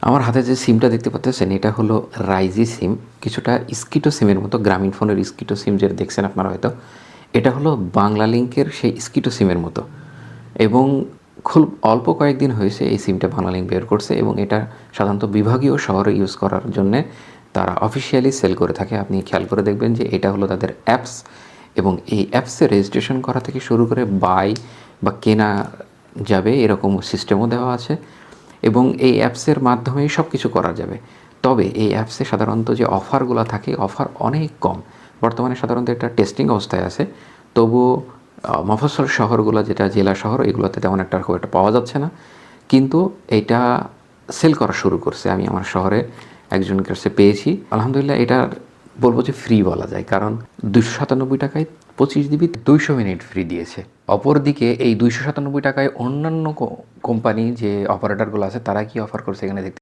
আমার হাতে যে সিমটা দেখতে পাচ্ছেন এটা হলো রাইজি সিম, কিছুটা স্কিটো সিমের মতো, গ্রামীণ ফোনের স্কিটো সিম যেটা দেখছেন আপনারা হয়তো, এটা হলো বাংলা লিংকের সেই স্কিটো সিমের মতো। এবং খুব অল্প কয়েকদিন হয়েছে এই সিমটা বাংলা লিংক বের করছে, এবং এটা সাধারণত বিভাগীয় শহরে ইউজ করার জন্যে তারা অফিসিয়ালি সেল করে থাকে। আপনি খেয়াল করে দেখবেন যে এটা হলো তাদের অ্যাপস, এবং এই অ্যাপসে রেজিস্ট্রেশন করা থেকে শুরু করে বাই বা কেনা যাবে এরকম সিস্টেমও দেওয়া আছে, এবং এই অ্যাপসের মাধ্যমেই সব কিছু করা যাবে। তবে এই অ্যাপসে সাধারণত যে অফারগুলো থাকে, অফার অনেক কম। বর্তমানে সাধারণত এটা টেস্টিং অবস্থায় আছে, তবুও মফস্বল শহরগুলো, যেটা জেলা শহর, এগুলোতে তেমন একটা খুব একটা পাওয়া যাচ্ছে না, কিন্তু এটা সেল করা শুরু করছে। আমি আমার শহরে একজনের কাছে পেয়েছি, আলহামদুলিল্লাহ। এটা বলবো যে ফ্রি বলা যায়, কারণ 297 টাকায় 25 জিবি 200 মিনিট ফ্রি দিয়েছে। অপরদিকে এই 297 টাকায় অন্যান্য কোম্পানি যে অপারেটরগুলো আছে তারা কি অফার করছে এখানে দেখতে